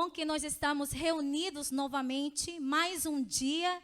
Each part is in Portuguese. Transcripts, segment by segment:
bom que nós estamos reunidos novamente, mais um dia,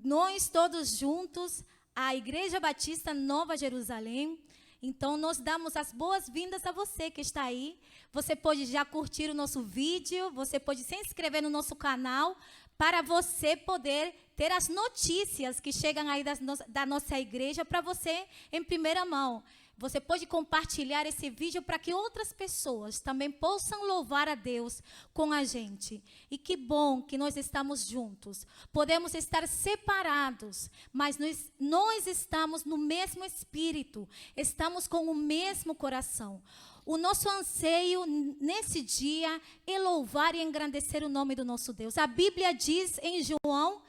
nós todos juntos, a Igreja Batista Nova Jerusalém. Então, nós damos as boas-vindas a você que está aí. Você pode já curtir o nosso vídeo, você pode se inscrever no nosso canal, para você poder ter as notícias que chegam aí da nossa igreja para você em primeira mão. Você pode compartilhar esse vídeo para que outras pessoas também possam louvar a Deus com a gente. E que bom que nós estamos juntos. Podemos estar separados, mas nós estamos no mesmo espírito, estamos com o mesmo coração. O nosso anseio nesse dia é louvar e engrandecer o nome do nosso Deus. A Bíblia diz em João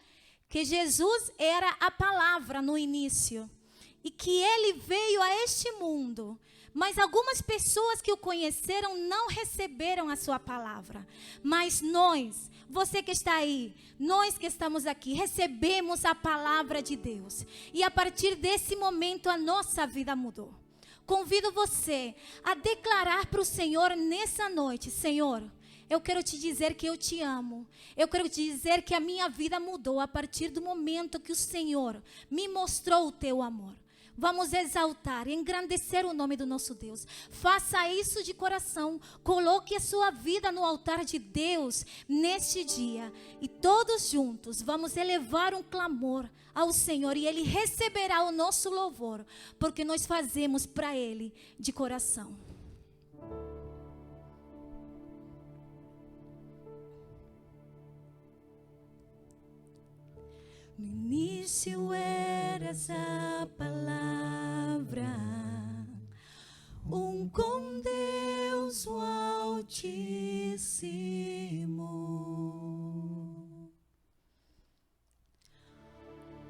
que Jesus era a palavra no início. E que ele veio a este mundo, mas algumas pessoas que o conheceram não receberam a sua palavra. Mas nós, você que está aí, nós que estamos aqui, recebemos a palavra de Deus. E a partir desse momento a nossa vida mudou. Convido você a declarar para o Senhor nessa noite: Senhor, eu quero te dizer que eu te amo. Eu quero te dizer que a minha vida mudou a partir do momento que o Senhor me mostrou o teu amor. Vamos exaltar, engrandecer o nome do nosso Deus. Faça isso de coração. Coloque a sua vida no altar de Deus neste dia. E todos juntos vamos elevar um clamor ao Senhor. E Ele receberá o nosso louvor, porque nós fazemos para Ele de coração. No início eras a palavra, com Deus o Altíssimo.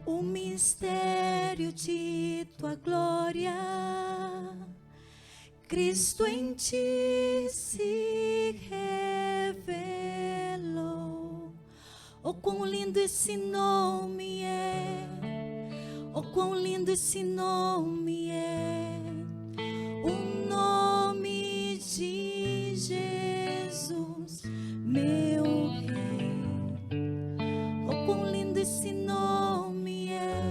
O mistério de tua glória, Cristo em ti se revelou. Oh, quão lindo esse nome é! Oh, quão lindo esse nome é! O nome de Jesus, meu Rei. Oh, quão lindo esse nome é!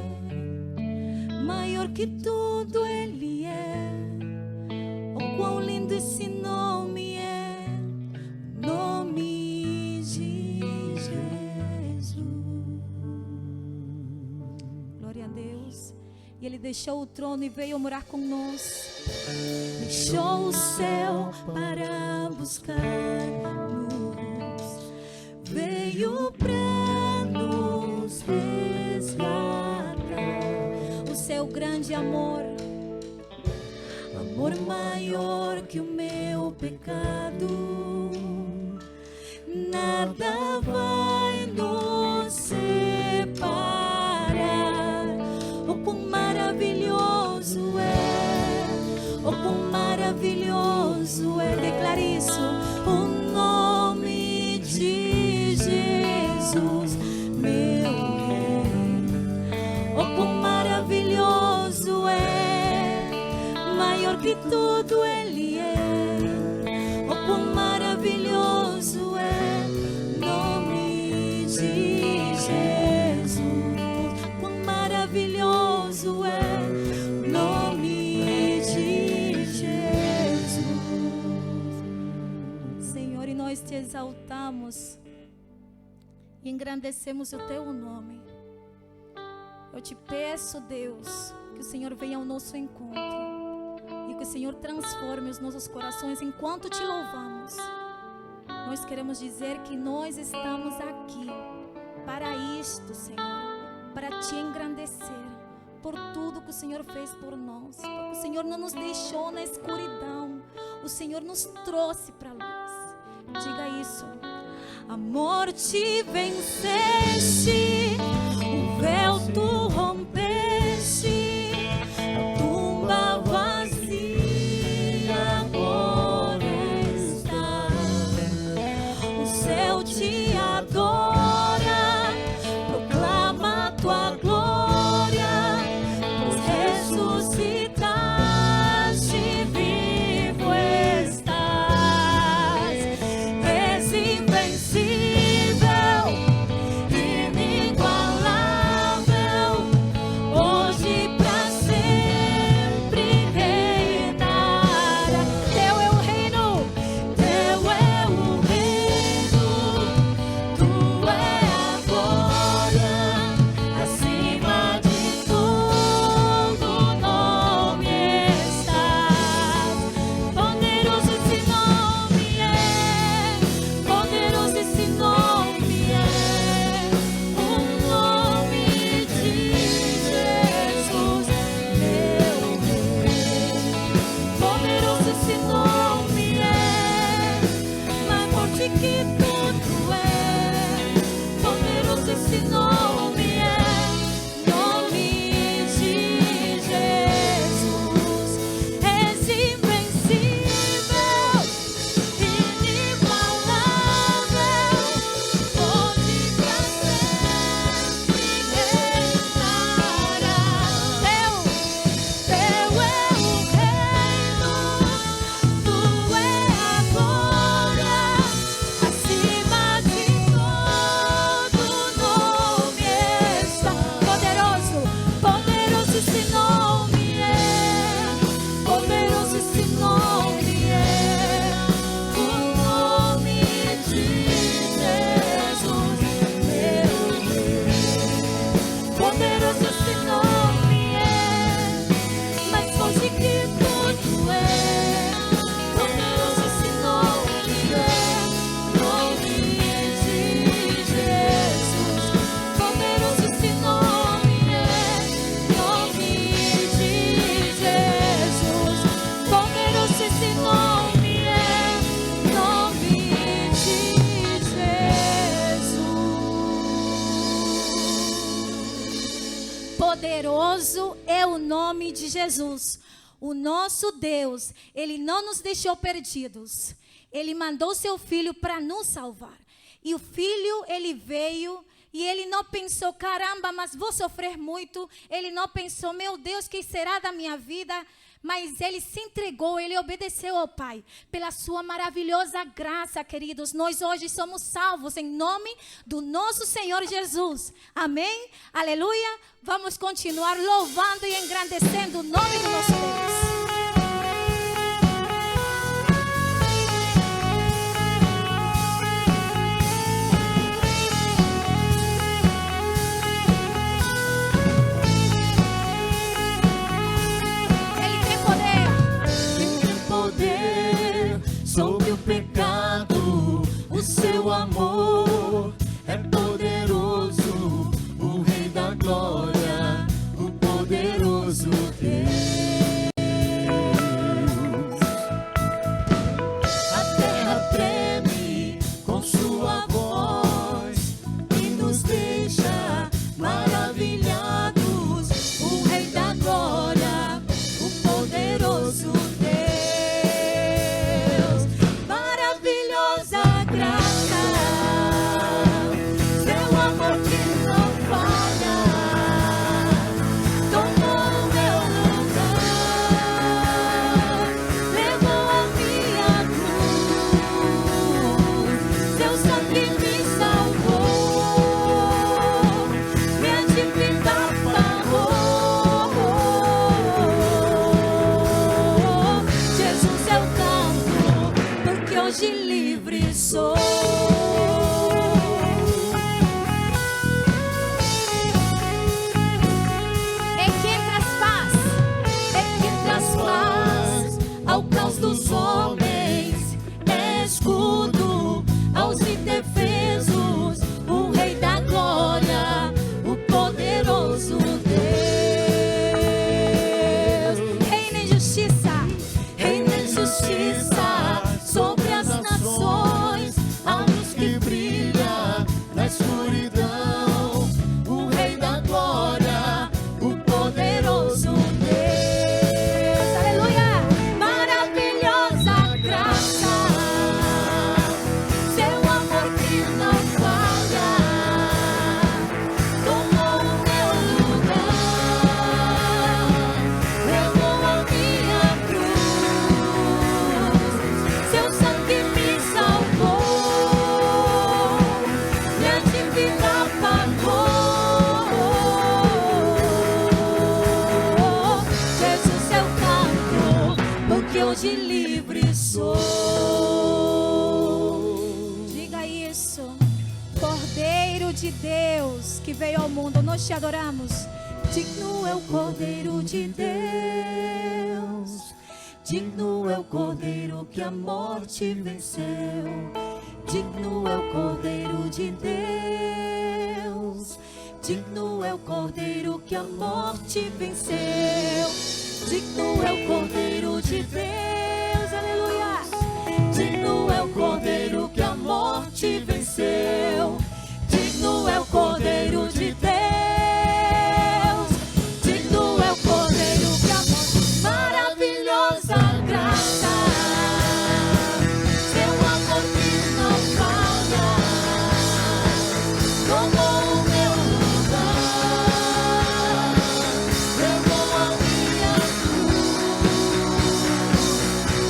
Maior que tudo Ele é. Oh, quão lindo esse nome é! Nome de Jesus. Glória a Deus. E Ele deixou o trono e veio morar conosco. Deixou o céu para buscar-nos. Veio para nos resgatar. O seu grande amor, amor maior que o meu pecado. Nada vai nos separar. Oh, quão maravilhoso é! Oh, quão maravilhoso é! Declare isso. O nome de Jesus, meu Rei. Oh, quão maravilhoso é! Maior que tudo Ele é. Oh, quão maravilhoso é! Maravilhoso é o nome de Jesus. Senhor, e nós te exaltamos e engrandecemos o teu nome. Eu te peço, Deus, que o Senhor venha ao nosso encontro e que o Senhor transforme os nossos corações enquanto te louvamos. Nós queremos dizer que nós estamos aqui para isto, Senhor, para te engrandecer por tudo que o Senhor fez por nós, porque o Senhor não nos deixou na escuridão, o Senhor nos trouxe para a luz. Diga isso. A morte venceste, o véu tu rompeste, a tumba vazia agora está. O céu te adora, proclama tua glória, pois ressuscitaste, vivo estás. És poderoso é o nome de Jesus. O nosso Deus, Ele não nos deixou perdidos. Ele mandou seu Filho para nos salvar. E o Filho, Ele veio e Ele não pensou, caramba, mas vou sofrer muito. Ele não pensou, meu Deus, o que será da minha vida? Mas Ele se entregou, Ele obedeceu ao Pai. Pela sua maravilhosa graça, queridos, nós hoje somos salvos em nome do nosso Senhor Jesus. Amém? Aleluia. Vamos continuar louvando e engrandecendo o nome do nosso Deus. Sobre o pecado, o seu amor é poderoso, o Rei da Glória, o poderoso Deus. A terra treme com sua voz e nos deixa maravilhados, o Rei da Glória, o poderoso Deus. Hoje livre sou. É quem traz paz, é quem traz paz ao caos dos homens, é escudo aos indefesos, o Rei da Glória, o poderoso Deus. Reina em justiça, reina em justiça. Sobre as nações, a luz que brilha na escuridão, o Rei da Glória, o poderoso Deus. Aleluia! Maravilhosa graça, seu amor que não falha, tomou o meu lugar, levou a minha cruz. Seu sangue me salvou, minha dívida pagou. Jesus, eu canto, porque hoje livre sou. Diga isso. Cordeiro de Deus que veio ao mundo, nós te adoramos. Digno é o Cordeiro de Deus, digno é o Cordeiro que a morte venceu. Digno é o Cordeiro de Deus, digno é o Cordeiro que a morte venceu. Digno é o Cordeiro de Deus, aleluia. Digno é o Cordeiro que a morte venceu. Digno é o Cordeiro de Deus. Digno é o Cordeiro que a morte. Maravilhosa graça, seu amor que não falha, tomou o meu lugar, levou a minha cruz.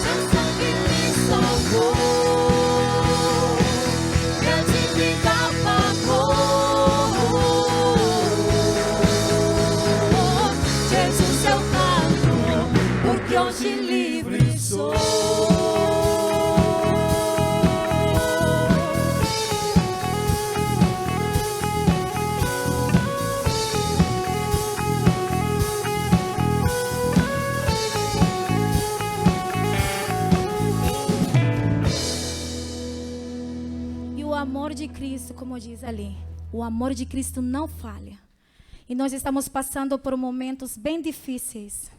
Seu sangue me salvou, minha dívida pagou. Jesus, eu canto, porque hoje livre sou. E o amor de Cristo, como diz ali, o amor de Cristo não falha. E nós estamos passando por momentos bem difíceis.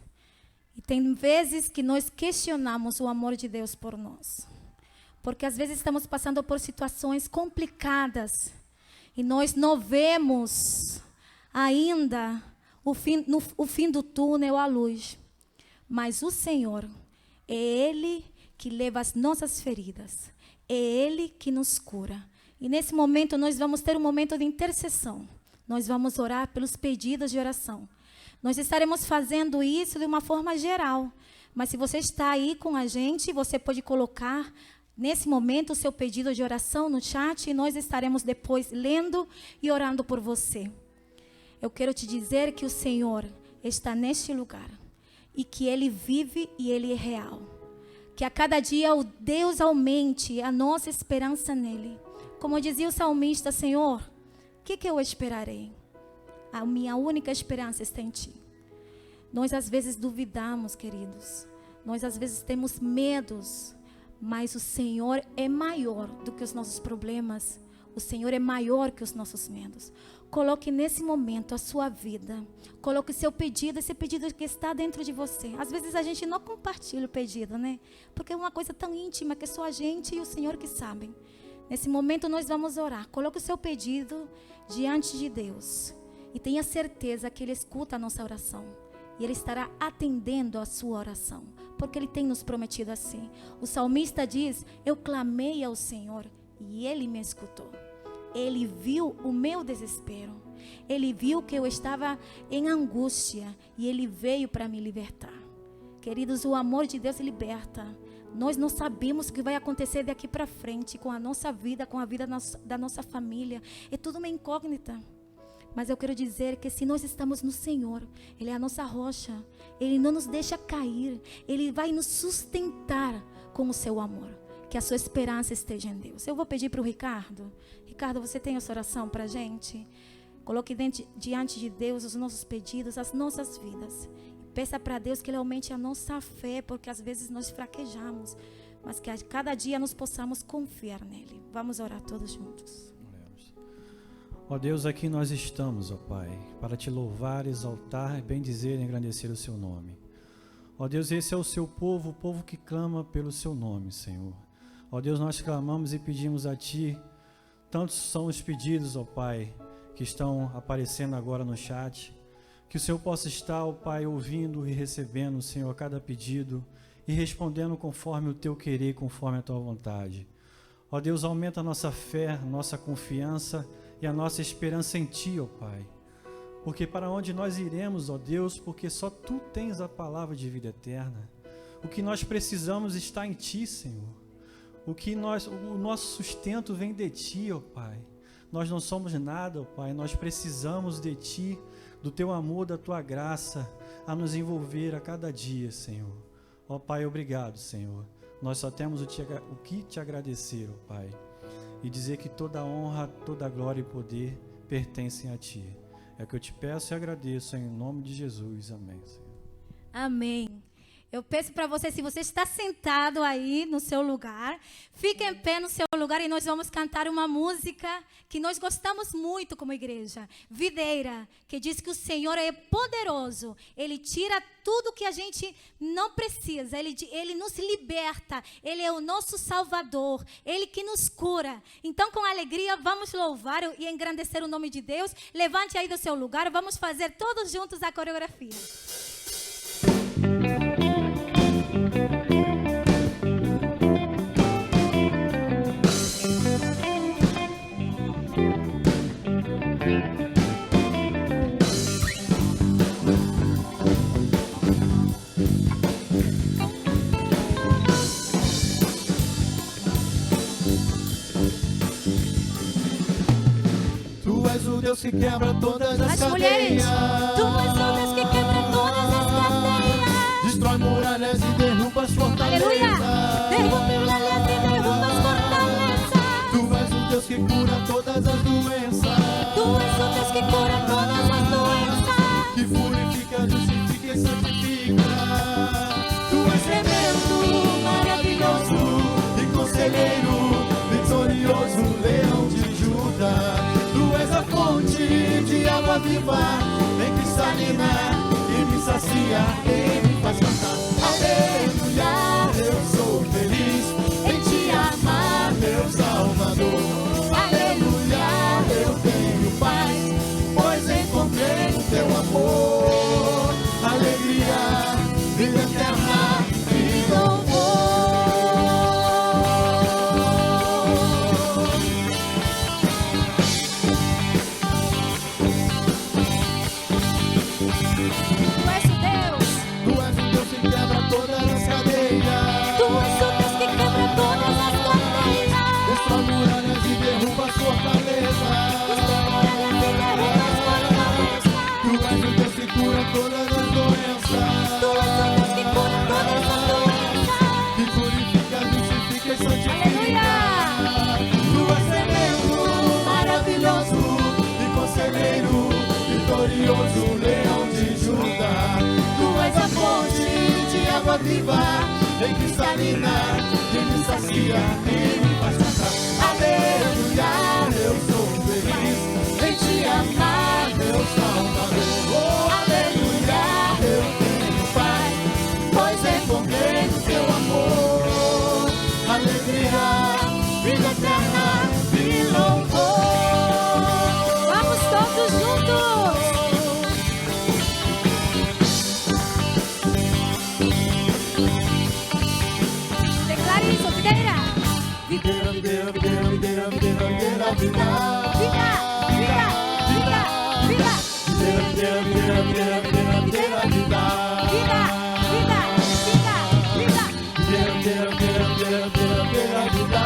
E tem vezes que nós questionamos o amor de Deus por nós. Porque às vezes estamos passando por situações complicadas. E nós não vemos ainda o fim do túnel, a luz. Mas o Senhor, é Ele que leva as nossas feridas. É Ele que nos cura. E nesse momento nós vamos ter um momento de intercessão. Nós vamos orar pelos pedidos de oração. Nós estaremos fazendo isso de uma forma geral. Mas se você está aí com a gente, você pode colocar nesse momento o seu pedido de oração no chat e nós estaremos depois lendo e orando por você. Eu quero te dizer que o Senhor está neste lugar e que Ele vive e Ele é real. Que a cada dia o Deus aumente a nossa esperança nele. Como dizia o salmista, Senhor, o que eu esperarei? A minha única esperança está em Ti. Nós às vezes duvidamos, queridos. Nós às vezes temos medos. Mas o Senhor é maior do que os nossos problemas. O Senhor é maior que os nossos medos. Coloque nesse momento a sua vida. Coloque o seu pedido, esse pedido que está dentro de você. Às vezes a gente não compartilha o pedido, né? Porque é uma coisa tão íntima que só a gente e o Senhor que sabem. Nesse momento nós vamos orar. Coloque o seu pedido diante de Deus. E tenha certeza que Ele escuta a nossa oração. E Ele estará atendendo a sua oração. Porque Ele tem nos prometido assim. O salmista diz, eu clamei ao Senhor e Ele me escutou. Ele viu o meu desespero. Ele viu que eu estava em angústia. E Ele veio para me libertar. Queridos, o amor de Deus liberta. Nós não sabemos o que vai acontecer daqui para frente com a nossa vida, com a vida da nossa família. É tudo uma incógnita. Mas eu quero dizer que se nós estamos no Senhor, Ele é a nossa rocha. Ele não nos deixa cair. Ele vai nos sustentar com o seu amor. Que a sua esperança esteja em Deus. Eu vou pedir para o Ricardo. Ricardo, você tem essa oração para a gente? Coloque diante de Deus os nossos pedidos, as nossas vidas. Peça para Deus que Ele aumente a nossa fé, porque às vezes nós fraquejamos. Mas que a cada dia nós possamos confiar nele. Vamos orar todos juntos. Ó Deus, aqui nós estamos, ó Pai, para Te louvar, exaltar, bendizer e engrandecer o Seu nome. Ó Deus, esse é o Seu povo, o povo que clama pelo Seu nome, Senhor. Ó Deus, nós clamamos e pedimos a Ti, tantos são os pedidos, ó Pai, que estão aparecendo agora no chat, que o Senhor possa estar, ó Pai, ouvindo e recebendo, Senhor, cada pedido e respondendo conforme o Teu querer, conforme a Tua vontade. Ó Deus, aumenta a nossa fé, nossa confiança e a nossa esperança em Ti, ó Pai. Porque para onde nós iremos, ó Deus, porque só Tu tens a palavra de vida eterna. O que nós precisamos está em Ti, Senhor. O nosso sustento vem de Ti, ó Pai. Nós não somos nada, ó Pai. Nós precisamos de Ti, do Teu amor, da Tua graça, a nos envolver a cada dia, Senhor. Ó Pai, obrigado, Senhor. Nós só temos o que Te agradecer, ó Pai. E dizer que toda honra, toda glória e poder pertencem a Ti. É o que eu Te peço e agradeço em nome de Jesus. Amém, Senhor. Amém. Eu peço para você, se você está sentado aí no seu lugar, fique em pé no seu lugar e nós vamos cantar uma música que nós gostamos muito como igreja. Videira, que diz que o Senhor é poderoso. Ele tira tudo que a gente não precisa. Ele nos liberta. Ele é o nosso Salvador. Ele que nos cura. Então, com alegria, vamos louvar e engrandecer o nome de Deus. Levante aí do seu lugar. Vamos fazer todos juntos a coreografia. Tu és o Deus que quebra todas as cadeias. Mulheres, Tu és o Deus que quebra todas as cadeias. Destrói muralhas e derruba as fortalezas. Aleluia! Derruba muralhas e derruba as fortalezas. Tu és o Deus que cura todas as doenças. Tu és o Deus que cura todas as doenças. Que purifica, justifica e santifica. Tu és Tremendo, maravilhoso e conselheiro, vitorioso, leão de Judá. Tu és a fonte de água viva, vem cristalina e me sacia e me faz cantar. Aleluia, eu sou feliz em Te amar, meu Salvador. Aleluia, eu tenho paz, pois encontrei o Teu amor. vitorioso leão de Judá. Tu és a fonte de água viva, bem cristalina, que me sacia e me faz cantar. Aleluia, eu sou feliz em te amar, meu Salvador. Oh, aleluia, eu tenho paz, pois encontrei o teu amor. Alegria, vida eterna e louvor. Vamos todos juntos. Declare isso, videira. Videira, videira, videira, videira, videira, videira, Vida, vida, vida, vida. videira, videira, videira, videira, videira, vida. Vida, vida, vida, vida. Videira, videira, videira, videira, videira, videira, vida.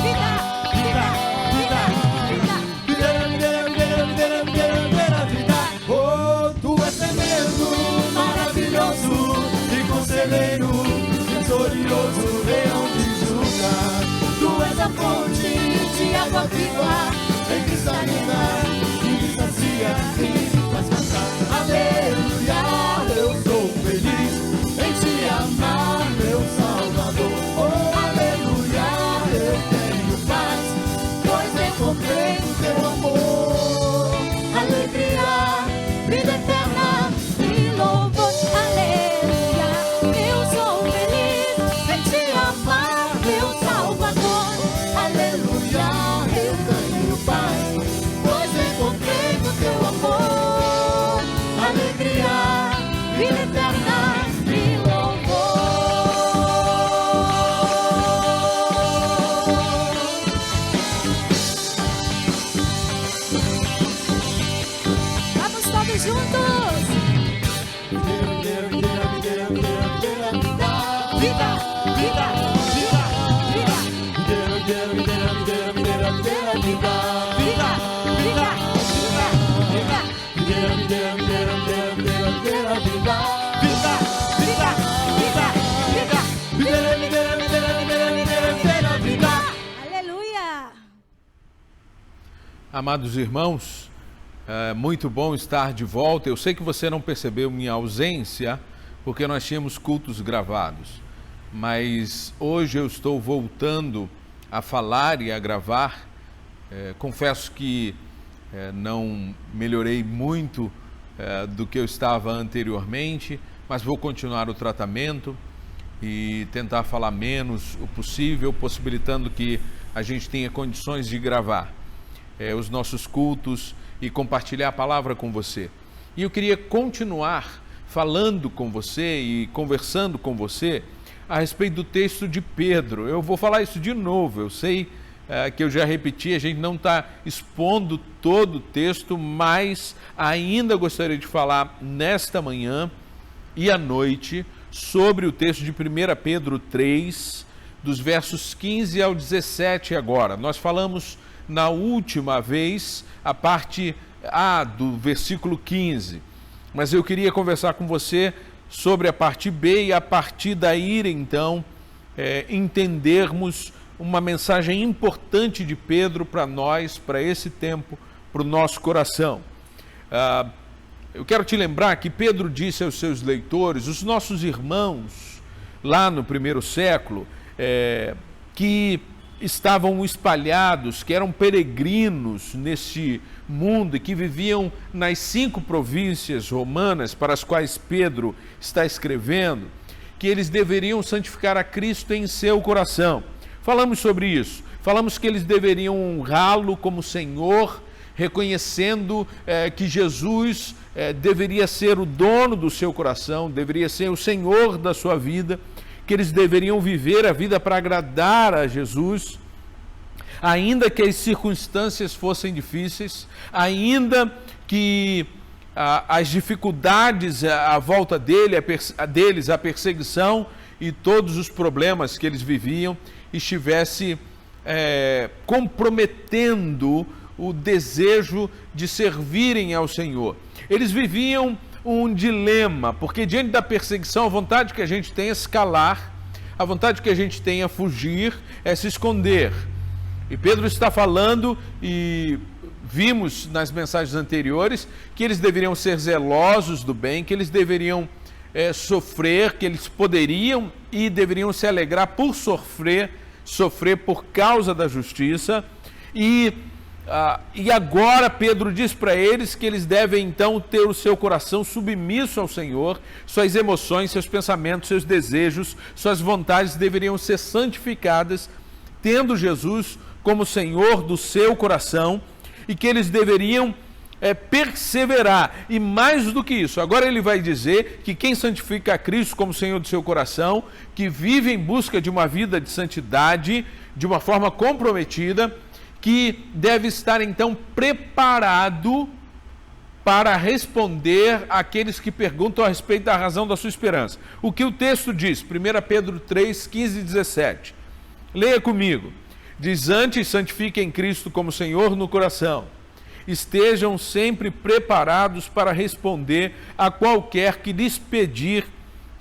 Vida, vida, vida, vida. Videira, videira, videira, videira, videira, videira, vida. Oh, tu és tremendo, maravilhoso e conselheiro, vitorioso, leão de Judá. Tu és a fonte de água viva, em cristalina, que me sacia e me faz cantar. Aleluia, eu sou feliz em te amar, meu Salvador. Oh, aleluia, eu tenho paz, pois encontrei o teu amor. Alegria, vida eterna E louvor, aleluia. Eu sou feliz em te amar, meu Salvador. aleluia, eu tenho paz, pois encontrei o teu amor. Alegria, vida eterna E louvor. Vamos todos juntos. videira, videira, videira, videira, videira, vida. Vida, vida, vida, vida. Videira, videira, videira, videira, videira, videira, vida. Vida, vida, vida, vida. Videira, videira, videira, videira, videira, videira, vida. Vida, vida, vida, vida. Videira, videira, videira, videira, videira, videira, vida. Aleluia. Amados irmãos, é muito bom estar de volta. Eu sei que você não percebeu minha ausência, porque nós tínhamos cultos gravados. Mas hoje eu estou voltando a falar e a gravar. Confesso que não melhorei muito do que eu estava anteriormente, mas vou continuar o tratamento e tentar falar menos o possível, possibilitando que a gente tenha condições de gravar os nossos cultos e compartilhar a palavra com você. E eu queria continuar falando com você e conversando com você a respeito do texto de Pedro. Eu vou falar isso de novo, eu sei que eu já repeti, a gente não está expondo todo o texto, mas ainda gostaria de falar nesta manhã e à noite sobre o texto de 1 Pedro 3, dos versos 15 ao 17 agora. Nós falamos na última vez a parte A do versículo 15, mas eu queria conversar com você sobre a parte B e a partir daí então entendermos uma mensagem importante de Pedro para nós, para esse tempo, para o nosso coração. Eu quero te lembrar que Pedro disse aos seus leitores, os nossos irmãos lá no primeiro século, que estavam espalhados, que eram peregrinos neste mundo e que viviam nas 5 províncias romanas para as quais Pedro está escrevendo, que eles deveriam santificar a Cristo em seu coração. Falamos sobre isso, falamos que eles deveriam honrá-lo como Senhor, reconhecendo que Jesus deveria ser o dono do seu coração, deveria ser o Senhor da sua vida, que eles deveriam viver a vida para agradar a Jesus, ainda que as circunstâncias fossem difíceis, ainda que as dificuldades à volta deles, a perseguição e todos os problemas que eles viviam, estivesse comprometendo o desejo de servirem ao Senhor. Eles viviam um dilema, porque diante da perseguição, a vontade que a gente tem é se calar, a vontade que a gente tem é fugir, é se esconder. E Pedro está falando e vimos nas mensagens anteriores que eles deveriam ser zelosos do bem, que eles deveriam sofrer, que eles poderiam e deveriam se alegrar por sofrer por causa da justiça. E agora Pedro diz para eles que eles devem então ter o seu coração submisso ao Senhor, suas emoções, seus pensamentos, seus desejos, suas vontades deveriam ser santificadas, tendo Jesus como Senhor do seu coração, e que eles deveriam perseverar. E mais do que isso, agora ele vai dizer que quem santifica a Cristo como Senhor do seu coração, que vive em busca de uma vida de santidade, de uma forma comprometida, que deve estar então preparado para responder àqueles que perguntam a respeito da razão da sua esperança. O que o texto diz? 1 Pedro 3, 15 e 17. Leia comigo. Diz: antes santifiquem Cristo como Senhor no coração. Estejam sempre preparados para responder a qualquer que lhes pedir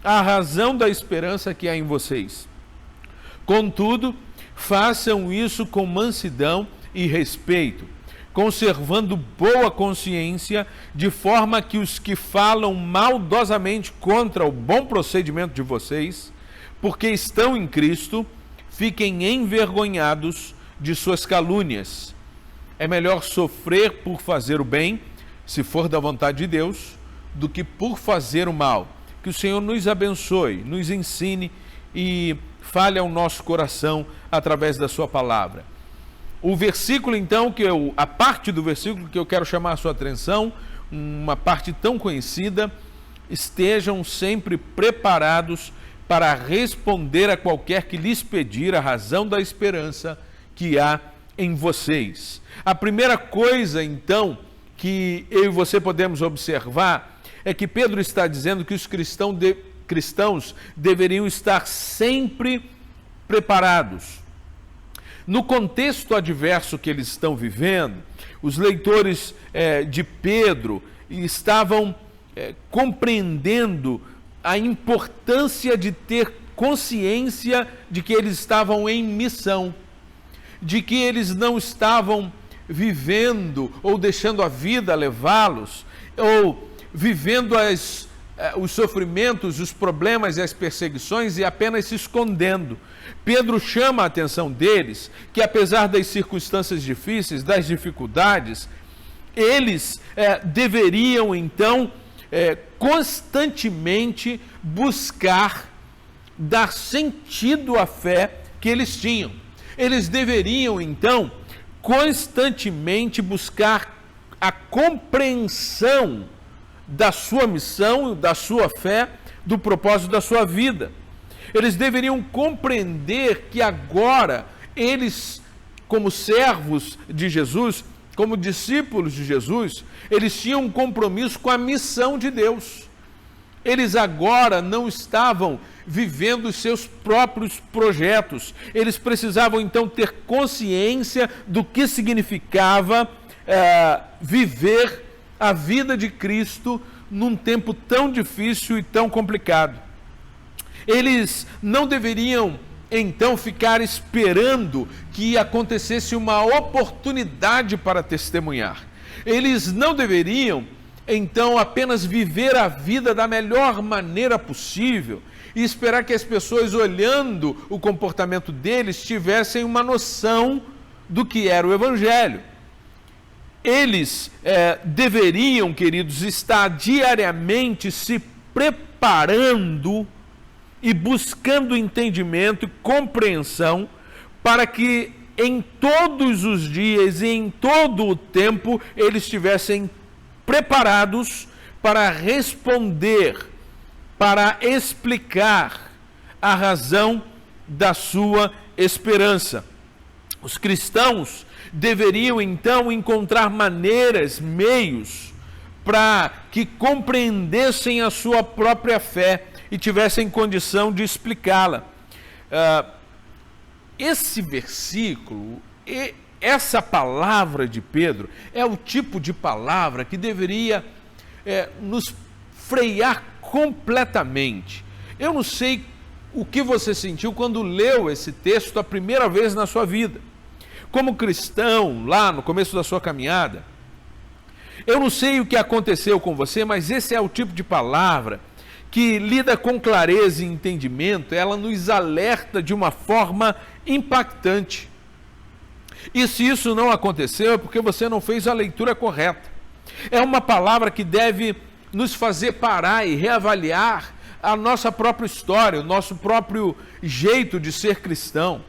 a razão da esperança que há em vocês. Contudo, façam isso com mansidão e respeito, conservando boa consciência, de forma que os que falam maldosamente contra o bom procedimento de vocês, porque estão em Cristo, fiquem envergonhados de suas calúnias. É melhor sofrer por fazer o bem, se for da vontade de Deus, do que por fazer o mal. Que o Senhor nos abençoe, nos ensine e fale ao nosso coração através da sua palavra. O versículo então, a parte do versículo que eu quero chamar a sua atenção, uma parte tão conhecida: estejam sempre preparados para responder a qualquer que lhes pedir a razão da esperança que há em vocês. A primeira coisa então que eu e você podemos observar é que Pedro está dizendo que os cristãos deveriam estar sempre preparados. No contexto adverso que eles estão vivendo, os leitores de Pedro estavam compreendendo a importância de ter consciência de que eles estavam em missão, de que eles não estavam vivendo ou deixando a vida levá-los, ou vivendo os sofrimentos, os problemas e as perseguições e apenas se escondendo. Pedro chama a atenção deles que, apesar das circunstâncias difíceis, das dificuldades, eles deveriam então constantemente buscar dar sentido à fé que eles tinham. Eles deveriam então constantemente buscar a compreensão da sua missão, da sua fé, do propósito da sua vida. Eles deveriam compreender que agora eles, como servos de Jesus, como discípulos de Jesus, eles tinham um compromisso com a missão de Deus. Eles agora não estavam vivendo os seus próprios projetos. Eles precisavam então ter consciência do que significava viver a vida de Cristo num tempo tão difícil e tão complicado. Eles não deveriam então ficar esperando que acontecesse uma oportunidade para testemunhar. Eles não deveriam então apenas viver a vida da melhor maneira possível e esperar que as pessoas, olhando o comportamento deles, tivessem uma noção do que era o Evangelho. Eles deveriam, queridos, estar diariamente se preparando e buscando entendimento e compreensão para que em todos os dias e em todo o tempo eles estivessem preparados para responder, para explicar a razão da sua esperança. Os cristãos deveriam então encontrar maneiras, meios, para que compreendessem a sua própria fé e tivessem condição de explicá-la. Esse versículo, essa palavra de Pedro, é o tipo de palavra que deveria nos frear completamente. Eu não sei o que você sentiu quando leu esse texto a primeira vez na sua vida. como cristão, lá no começo da sua caminhada, eu não sei o que aconteceu com você, mas esse é o tipo de palavra que lida com clareza e entendimento, ela nos alerta de uma forma impactante. E se isso não aconteceu, é porque você não fez a leitura correta. É uma palavra que deve nos fazer parar e reavaliar a nossa própria história, o nosso próprio jeito de ser cristão.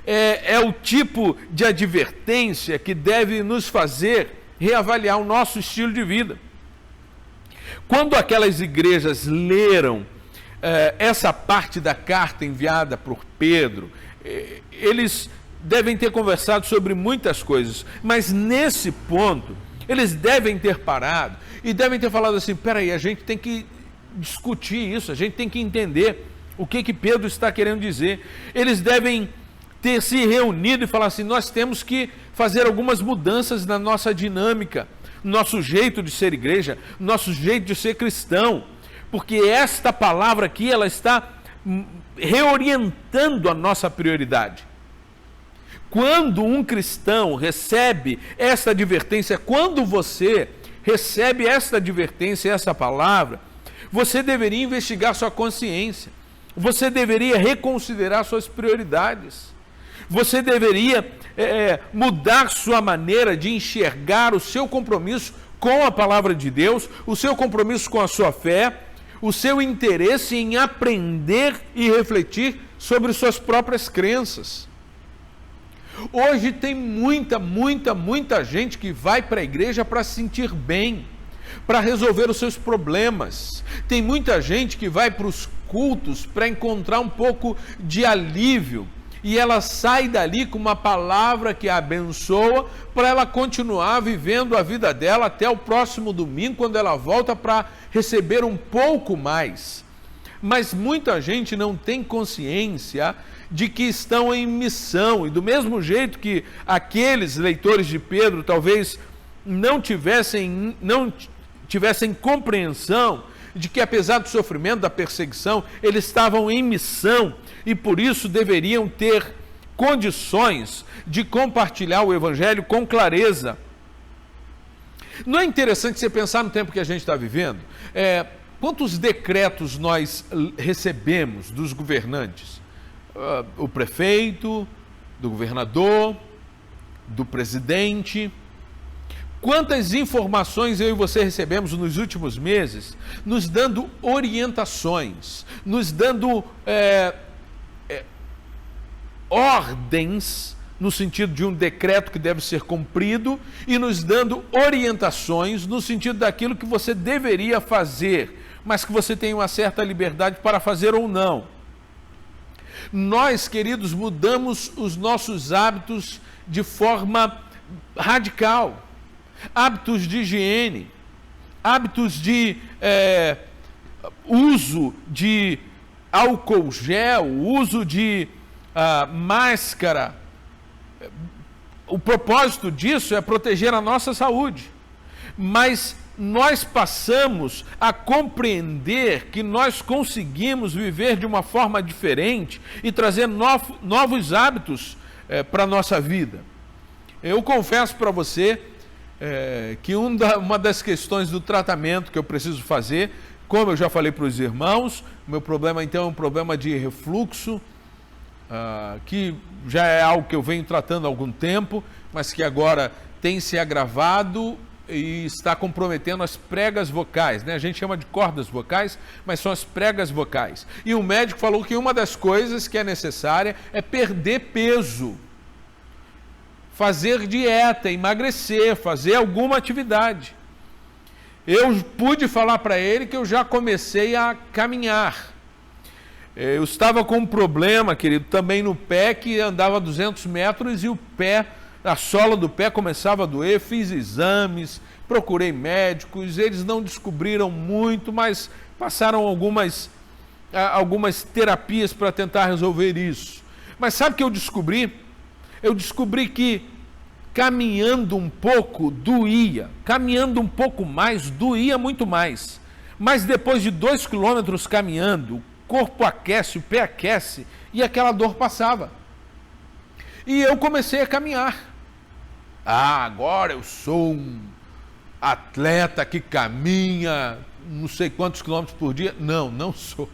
É o tipo de advertência que deve nos fazer reavaliar o nosso estilo de vida. Quando aquelas igrejas leram essa parte da carta enviada por Pedro, eles devem ter conversado sobre muitas coisas, mas nesse ponto, eles devem ter parado e devem ter falado assim, peraí, a gente tem que discutir isso, a gente tem que entender o que Pedro está querendo dizer. Eles devem ter se reunido e falar assim, nós temos que fazer algumas mudanças na nossa dinâmica, no nosso jeito de ser igreja, no nosso jeito de ser cristão, porque esta palavra aqui, ela está reorientando a nossa prioridade. Quando um cristão recebe esta advertência, quando você recebe esta advertência, essa palavra, você deveria investigar sua consciência, você deveria reconsiderar suas prioridades, você deveria mudar sua maneira de enxergar o seu compromisso com a palavra de Deus, o seu compromisso com a sua fé, o seu interesse em aprender e refletir sobre suas próprias crenças. Hoje tem muita gente que vai para a igreja para se sentir bem, para resolver os seus problemas. Tem muita gente que vai para os cultos para encontrar um pouco de alívio e ela sai dali com uma palavra que a abençoa para ela continuar vivendo a vida dela até o próximo domingo, quando ela volta para receber um pouco mais. Mas muita gente não tem consciência de que estão em missão, e do mesmo jeito que aqueles leitores de Pedro talvez não tivessem compreensão de que, apesar do sofrimento, da perseguição, eles estavam em missão e por isso deveriam ter condições de compartilhar o evangelho com clareza. Não é interessante você pensar no tempo que a gente está vivendo? Quantos decretos nós recebemos dos governantes? O prefeito, do governador, do presidente. Quantas informações eu e você recebemos nos últimos meses, nos dando orientações, nos dando ordens, no sentido de um decreto que deve ser cumprido, e nos dando orientações no sentido daquilo que você deveria fazer, mas que você tem uma certa liberdade para fazer ou não. Nós, queridos, mudamos os nossos hábitos de forma radical. Hábitos de higiene, hábitos de uso de álcool gel, uso de máscara. O propósito disso é proteger a nossa saúde. Mas nós passamos a compreender que nós conseguimos viver de uma forma diferente e trazer novos hábitos para a nossa vida. Eu confesso para você que uma das questões do tratamento que eu preciso fazer, como eu já falei para os irmãos, o meu problema então é um problema de refluxo, que já é algo que eu venho tratando há algum tempo, mas que agora tem se agravado e está comprometendo as pregas vocais, né? A gente chama de cordas vocais, mas são as pregas vocais. E o médico falou que uma das coisas que é necessária é perder peso, fazer dieta, emagrecer, fazer alguma atividade. Eu pude falar para ele que eu já comecei a caminhar. Eu estava com um problema, querido, também no pé, que andava 200 metros e o pé, a sola do pé começava a doer. Fiz exames, procurei médicos, eles não descobriram muito, mas passaram algumas terapias para tentar resolver isso. Mas sabe o que eu descobri? Eu descobri que caminhando um pouco doía, caminhando um pouco mais doía muito mais. Mas depois de 2 quilômetros caminhando, o corpo aquece, o pé aquece e aquela dor passava. E eu comecei a caminhar. Agora eu sou um atleta que caminha não sei quantos quilômetros por dia. Não, não sou.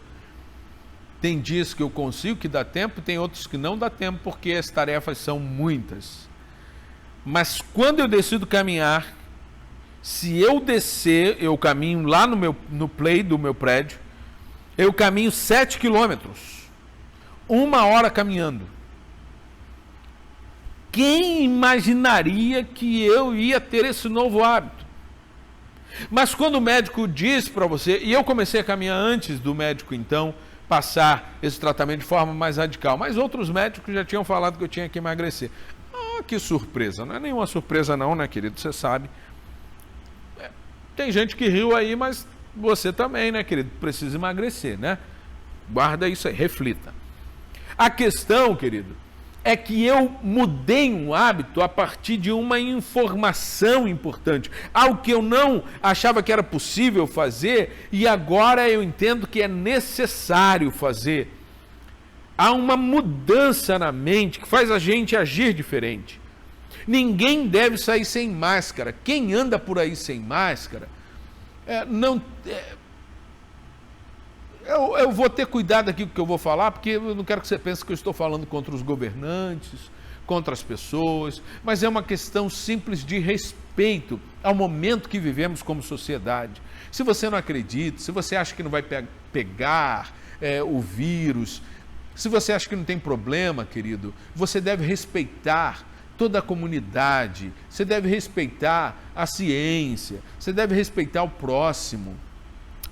Tem dias que eu consigo, que dá tempo, tem outros que não dá tempo, porque as tarefas são muitas. Mas quando eu decido caminhar, se eu descer, eu caminho lá no play do meu prédio, eu caminho 7 quilômetros, 1 hora caminhando. Quem imaginaria que eu ia ter esse novo hábito? Mas quando o médico diz para você, e eu comecei a caminhar antes do médico então passar esse tratamento de forma mais radical, mas outros médicos já tinham falado que eu tinha que emagrecer. Ah, que surpresa, não é nenhuma surpresa não, né, querido, você sabe. Tem gente que riu aí, mas você também, né, querido, precisa emagrecer, né? Guarda isso aí, reflita. A questão, querido, é que eu mudei um hábito a partir de uma informação importante, algo que eu não achava que era possível fazer e agora eu entendo que é necessário fazer. Há uma mudança na mente que faz a gente agir diferente. Ninguém deve sair sem máscara. Quem anda por aí sem máscara, eu vou ter cuidado aqui com o que eu vou falar, porque eu não quero que você pense que eu estou falando contra os governantes, contra as pessoas, mas é uma questão simples de respeito ao momento que vivemos como sociedade. Se você não acredita, se você acha que não vai pegar o vírus, se você acha que não tem problema, querido, você deve respeitar toda a comunidade, você deve respeitar a ciência, você deve respeitar o próximo.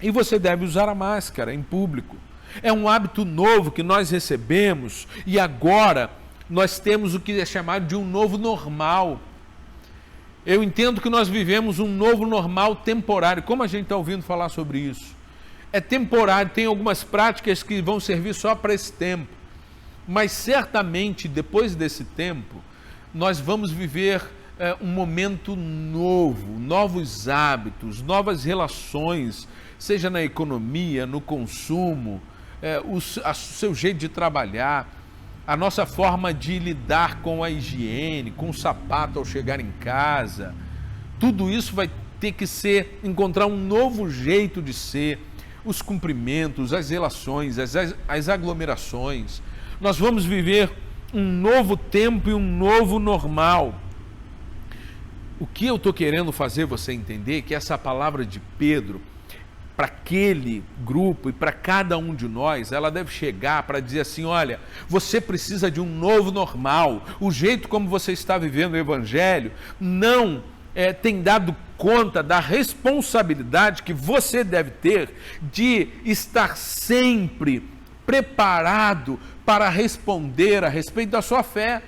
E você deve usar a máscara em público. É um hábito novo que nós recebemos e agora nós temos o que é chamado de um novo normal. Eu entendo que nós vivemos um novo normal temporário. Como a gente está ouvindo falar sobre isso? É temporário, tem algumas práticas que vão servir só para esse tempo. Mas certamente depois desse tempo, nós vamos viver um momento novo, novos hábitos, novas relações, seja na economia, no consumo, o seu jeito de trabalhar, a nossa forma de lidar com a higiene, com o sapato ao chegar em casa. Tudo isso vai ter que encontrar um novo jeito de ser, os cumprimentos, as relações, as aglomerações. Nós vamos viver um novo tempo e um novo normal. O que eu estou querendo fazer você entender é que essa palavra de Pedro, para aquele grupo e para cada um de nós, ela deve chegar para dizer assim: olha, você precisa de um novo normal. O jeito como você está vivendo o Evangelho não tem dado conta da responsabilidade que você deve ter de estar sempre preparado para responder a respeito da sua fé.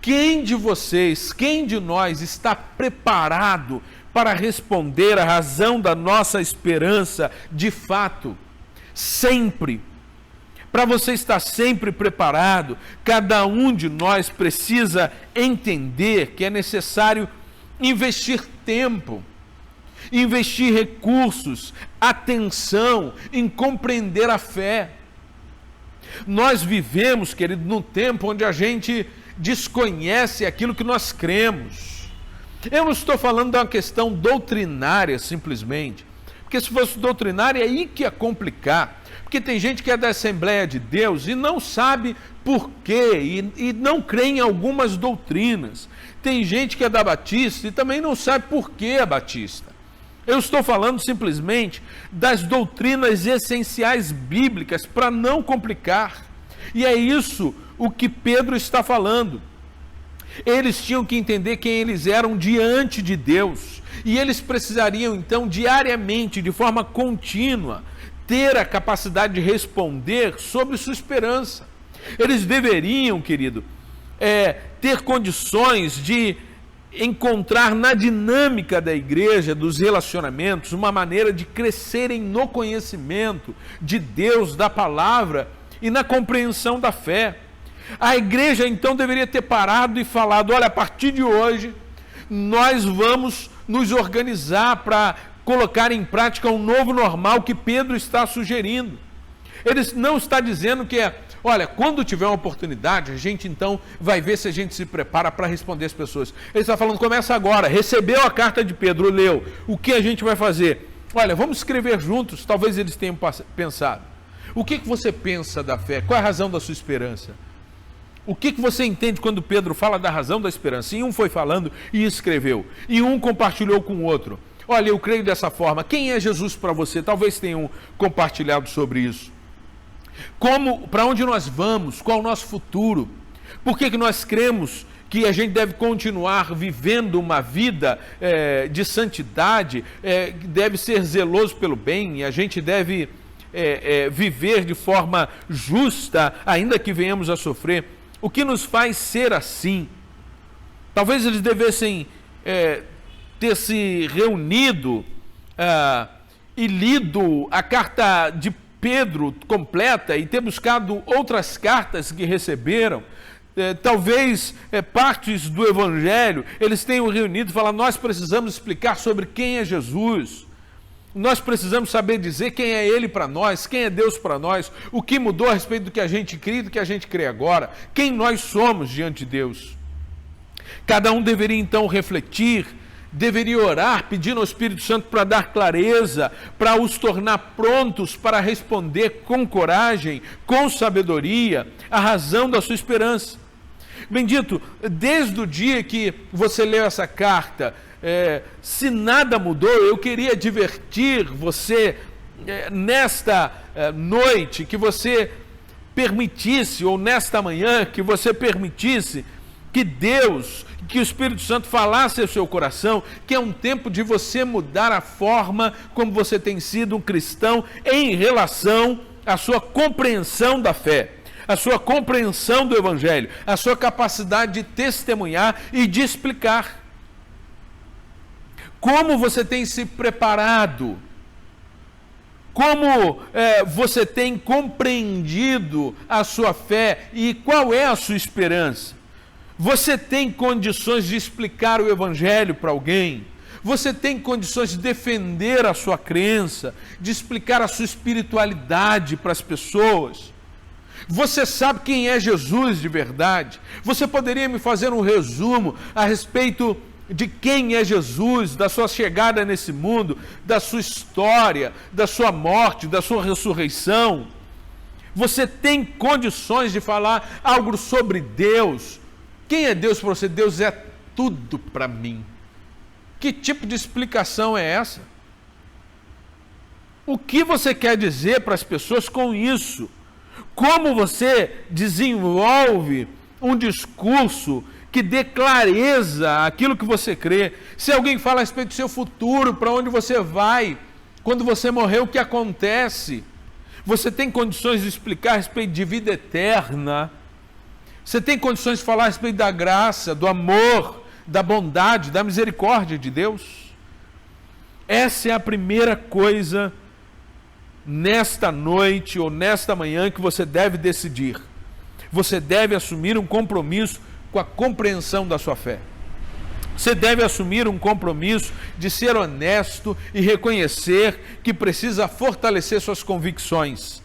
Quem de vocês, quem de nós está preparado para responder a razão da nossa esperança de fato? Sempre. Para você estar sempre preparado, cada um de nós precisa entender que é necessário investir tempo, investir recursos, atenção em compreender a fé. Nós vivemos, querido, num tempo onde a gente desconhece aquilo que nós cremos. Eu não estou falando de uma questão doutrinária simplesmente, porque se fosse doutrinária é aí que ia complicar, porque tem gente que é da Assembleia de Deus e não sabe por quê, e não crê em algumas doutrinas. Tem gente que é da Batista e também não sabe por que é Batista. Eu estou falando simplesmente das doutrinas essenciais bíblicas para não complicar. E é isso o que Pedro está falando. Eles tinham que entender quem eles eram diante de Deus. E eles precisariam, então, diariamente, de forma contínua, ter a capacidade de responder sobre sua esperança. Eles deveriam, querido, ter condições de encontrar na dinâmica da igreja, dos relacionamentos, uma maneira de crescerem no conhecimento de Deus, da palavra e na compreensão da fé. A igreja então deveria ter parado e falado: olha, a partir de hoje nós vamos nos organizar para colocar em prática um novo normal que Pedro está sugerindo. Ele não está dizendo que olha, quando tiver uma oportunidade, a gente então vai ver se a gente se prepara para responder as pessoas. Ele está falando, começa agora, recebeu a carta de Pedro, leu, o que a gente vai fazer? Olha, vamos escrever juntos, talvez eles tenham pensado. O que você pensa da fé? Qual é a razão da sua esperança? O que você entende quando Pedro fala da razão da esperança? E um foi falando e escreveu, e um compartilhou com o outro. Olha, eu creio dessa forma. Quem é Jesus para você? Talvez tenham compartilhado sobre isso. Para onde nós vamos? Qual é o nosso futuro? Por que nós cremos que a gente deve continuar vivendo uma vida de santidade, deve ser zeloso pelo bem, e a gente deve viver de forma justa, ainda que venhamos a sofrer? O que nos faz ser assim? Talvez eles devessem ter se reunido e lido a carta de Pedro completa e ter buscado outras cartas que receberam. Talvez partes do Evangelho eles tenham reunido e falado, nós precisamos explicar sobre quem é Jesus. Nós precisamos saber dizer quem é Ele para nós, quem é Deus para nós, o que mudou a respeito do que a gente cria e do que a gente crê agora, quem nós somos diante de Deus. Cada um deveria então refletir, deveria orar, pedindo ao Espírito Santo para dar clareza, para os tornar prontos para responder com coragem, com sabedoria, a razão da sua esperança. Bendito, desde o dia que você leu essa carta, se nada mudou, eu queria advertir você nesta noite, que você permitisse, ou nesta manhã, que você permitisse que Deus, que o Espírito Santo falasse ao seu coração, que é um tempo de você mudar a forma como você tem sido um cristão em relação à sua compreensão da fé, a sua compreensão do Evangelho, a sua capacidade de testemunhar e de explicar. Como você tem se preparado? Como você tem compreendido a sua fé e qual é a sua esperança? Você tem condições de explicar o Evangelho para alguém? Você tem condições de defender a sua crença, de explicar a sua espiritualidade para as pessoas? Você sabe quem é Jesus de verdade? Você poderia me fazer um resumo a respeito de quem é Jesus, da sua chegada nesse mundo, da sua história, da sua morte, da sua ressurreição? Você tem condições de falar algo sobre Deus? Quem é Deus para você? Deus é tudo para mim. Que tipo de explicação é essa? O que você quer dizer para as pessoas com isso? Como você desenvolve um discurso que dê clareza àquilo que você crê? Se alguém fala a respeito do seu futuro, para onde você vai, quando você morrer, o que acontece? Você tem condições de explicar a respeito de vida eterna? Você tem condições de falar a respeito da graça, do amor, da bondade, da misericórdia de Deus? Essa é a primeira coisa nesta noite ou nesta manhã que você deve decidir. Você deve assumir um compromisso com a compreensão da sua fé. Você deve assumir um compromisso de ser honesto e reconhecer que precisa fortalecer suas convicções.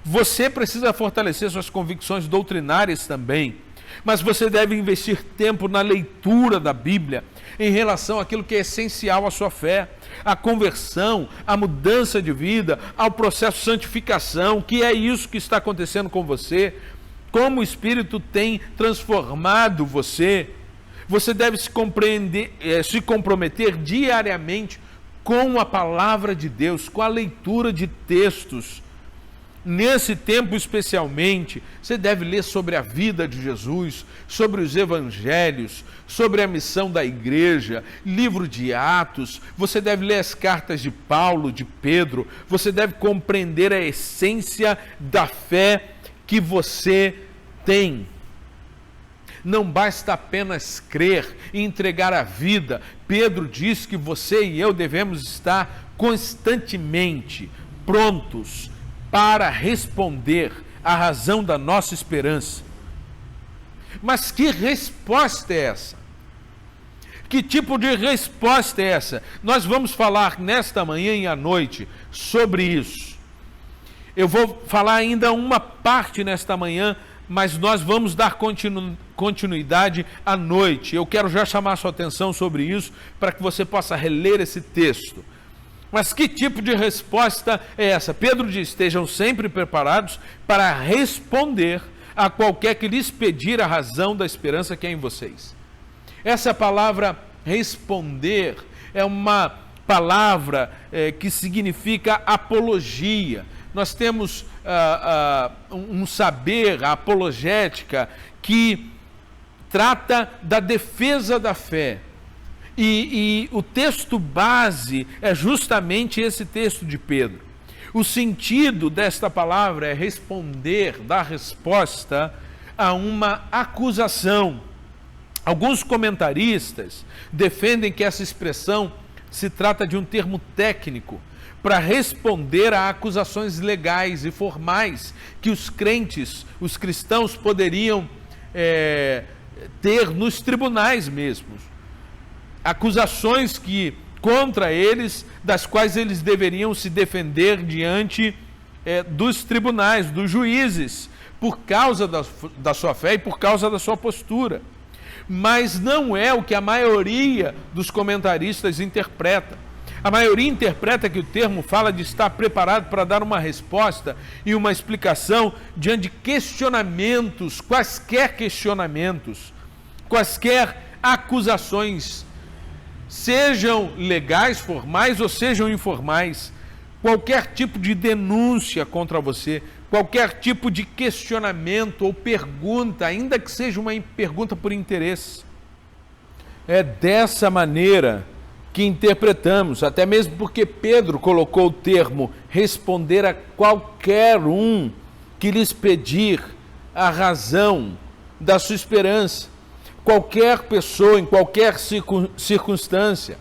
Você precisa fortalecer suas convicções doutrinárias também, mas você deve investir tempo na leitura da Bíblia em relação àquilo que é essencial à sua fé, à conversão, à mudança de vida, ao processo de santificação, que é isso que está acontecendo com você, como o Espírito tem transformado você. Você deve se comprometer diariamente com a palavra de Deus, com a leitura de textos. Nesse tempo especialmente, você deve ler sobre a vida de Jesus, sobre os evangelhos, sobre a missão da igreja, livro de Atos. Você deve ler as cartas de Paulo, de Pedro. Você deve compreender a essência da fé que você tem. Não basta apenas crer e entregar a vida. Pedro diz que você e eu devemos estar constantemente prontos para responder à razão da nossa esperança. Mas que resposta é essa? Que tipo de resposta é essa? Nós vamos falar nesta manhã e à noite sobre isso. Eu vou falar ainda uma parte nesta manhã, mas nós vamos dar continuidade à noite. Eu quero já chamar a sua atenção sobre isso, para que você possa reler esse texto. Mas que tipo de resposta é essa? Pedro diz: estejam sempre preparados para responder a qualquer que lhes pedir a razão da esperança que é em vocês. Essa palavra responder é uma palavra que significa apologia. Nós temos um saber, a apologética, que trata da defesa da fé. E o texto base é justamente esse texto de Pedro. O sentido desta palavra é responder, dar resposta a uma acusação. Alguns comentaristas defendem que essa expressão se trata de um termo técnico para responder a acusações legais e formais que os crentes, os cristãos, poderiam ter nos tribunais mesmos. Acusações contra eles, das quais eles deveriam se defender diante dos tribunais, dos juízes, por causa da sua fé e por causa da sua postura. Mas não é o que a maioria dos comentaristas interpreta. A maioria interpreta que o termo fala de estar preparado para dar uma resposta e uma explicação diante de questionamentos, quaisquer acusações, sejam legais, formais ou sejam informais, qualquer tipo de denúncia contra você, qualquer tipo de questionamento ou pergunta, ainda que seja uma pergunta por interesse. É dessa maneira que interpretamos, até mesmo porque Pedro colocou o termo responder a qualquer um que lhes pedir a razão da sua esperança. Qualquer pessoa, em qualquer circunstância,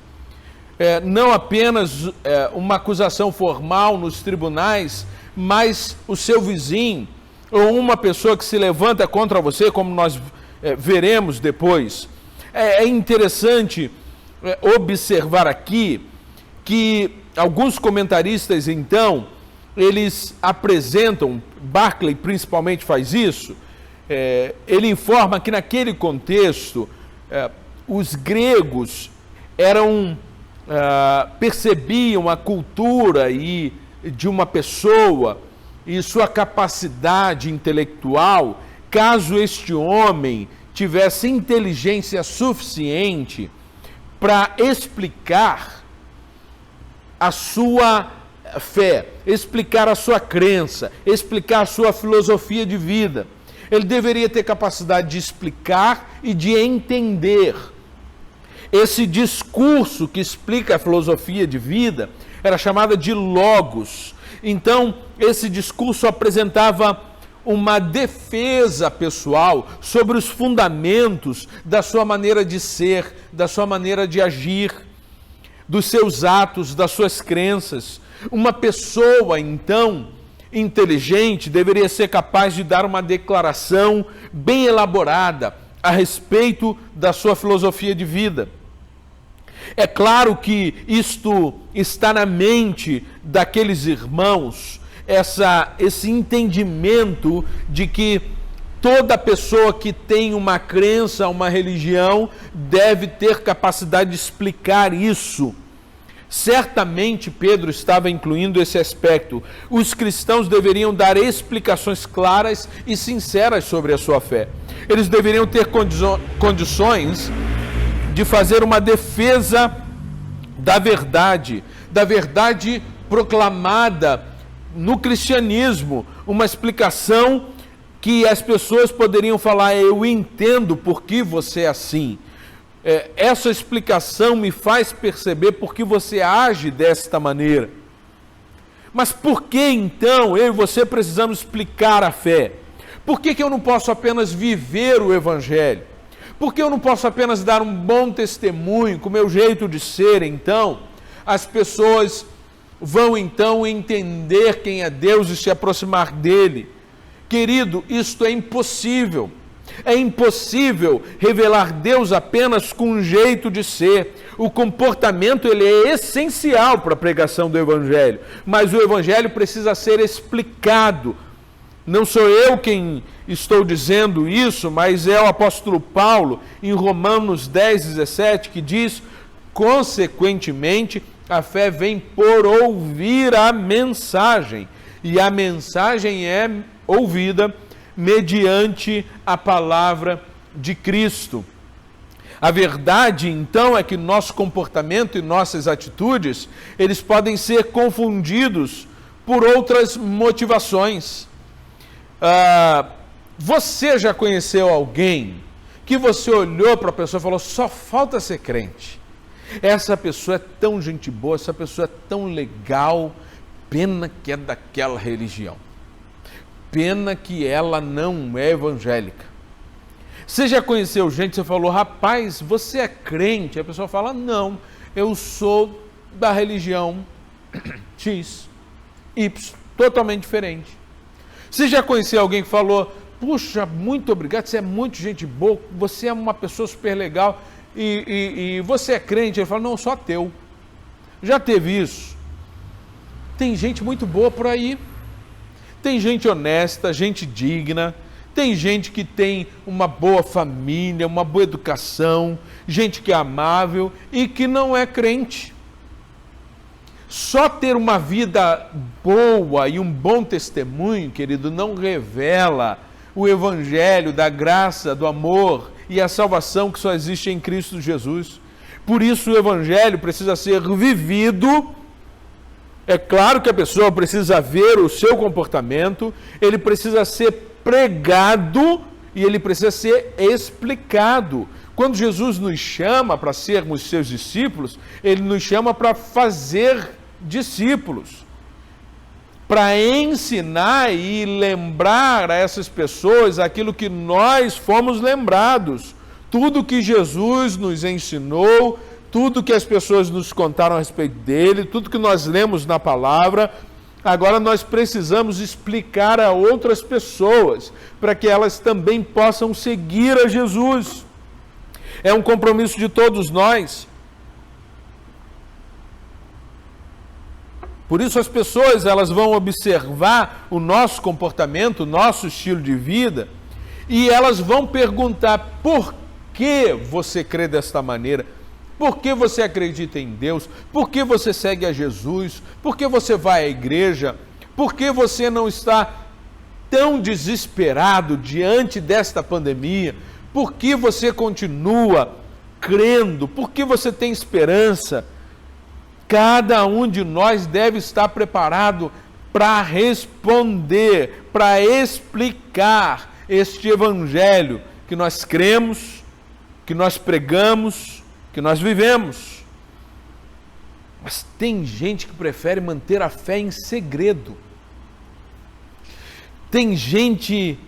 não apenas uma acusação formal nos tribunais, mas o seu vizinho, ou uma pessoa que se levanta contra você, como nós veremos depois. É interessante observar aqui que alguns comentaristas, então, eles apresentam, Barclay principalmente faz isso, ele informa que naquele contexto os gregos percebiam a cultura de uma pessoa e sua capacidade intelectual, caso este homem tivesse inteligência suficiente para explicar a sua fé, explicar a sua crença, explicar a sua filosofia de vida. Ele deveria ter capacidade de explicar e de entender. Esse discurso que explica a filosofia de vida era chamada de logos. Então, esse discurso apresentava uma defesa pessoal sobre os fundamentos da sua maneira de ser, da sua maneira de agir, dos seus atos, das suas crenças. Uma pessoa, então, inteligente deveria ser capaz de dar uma declaração bem elaborada a respeito da sua filosofia de vida. É claro que isto está na mente daqueles irmãos, esse entendimento de que toda pessoa que tem uma crença, uma religião, deve ter capacidade de explicar isso. Certamente Pedro estava incluindo esse aspecto. Os cristãos deveriam dar explicações claras e sinceras sobre a sua fé. Eles deveriam ter condições de fazer uma defesa da verdade proclamada no cristianismo, uma explicação que as pessoas poderiam falar: eu entendo por que você é assim. Essa explicação me faz perceber por que você age desta maneira. Mas por que então eu e você precisamos explicar a fé? Por que eu não posso apenas viver o Evangelho? Por que eu não posso apenas dar um bom testemunho com o meu jeito de ser? Então, as pessoas vão então entender quem é Deus e se aproximar dele. Querido, isto é impossível. É impossível revelar Deus apenas com um jeito de ser. O comportamento ele é essencial para a pregação do Evangelho, mas o Evangelho precisa ser explicado. Não sou eu quem estou dizendo isso, mas é o apóstolo Paulo, em Romanos 10:17, que diz: consequentemente, a fé vem por ouvir a mensagem, e a mensagem é ouvida mediante a palavra de Cristo. A verdade, então, é que nosso comportamento e nossas atitudes, eles podem ser confundidos por outras motivações. Você já conheceu alguém que você olhou para a pessoa e falou: só falta ser crente? Essa pessoa é tão gente boa, essa pessoa é tão legal, pena que é daquela religião. Pena que ela não é evangélica. Você já conheceu gente, você falou: rapaz, você é crente? A pessoa fala: não, eu sou da religião X, Y, totalmente diferente. Você já conheceu alguém que falou: puxa, muito obrigado, você é muito gente boa, você é uma pessoa super legal, e você é crente? Ele fala: não, sou ateu. Já teve isso? Tem gente muito boa por aí. Tem gente honesta, gente digna, tem gente que tem uma boa família, uma boa educação, gente que é amável e que não é crente. Só ter uma vida boa e um bom testemunho, querido, não revela o Evangelho da graça, do amor e a salvação que só existe em Cristo Jesus. Por isso o Evangelho precisa ser vivido. É claro que a pessoa precisa ver o seu comportamento, ele precisa ser pregado e ele precisa ser explicado. Quando Jesus nos chama para sermos seus discípulos, ele nos chama para fazer discípulos, para ensinar e lembrar a essas pessoas aquilo que nós fomos lembrados, tudo que Jesus nos ensinou, tudo que as pessoas nos contaram a respeito dele, tudo que nós lemos na palavra. Agora nós precisamos explicar a outras pessoas, para que elas também possam seguir a Jesus. É um compromisso de todos nós. Por isso as pessoas, elas vão observar o nosso comportamento, o nosso estilo de vida, e elas vão perguntar: por que você crê desta maneira? Por que você acredita em Deus? Por que você segue a Jesus? Por que você vai à igreja? Por que você não está tão desesperado diante desta pandemia? Por que você continua crendo? Por que você tem esperança? Cada um de nós deve estar preparado para responder, para explicar este Evangelho que nós cremos, que nós pregamos, que nós vivemos. Mas tem gente que prefere manter a fé em segredo. Tem gente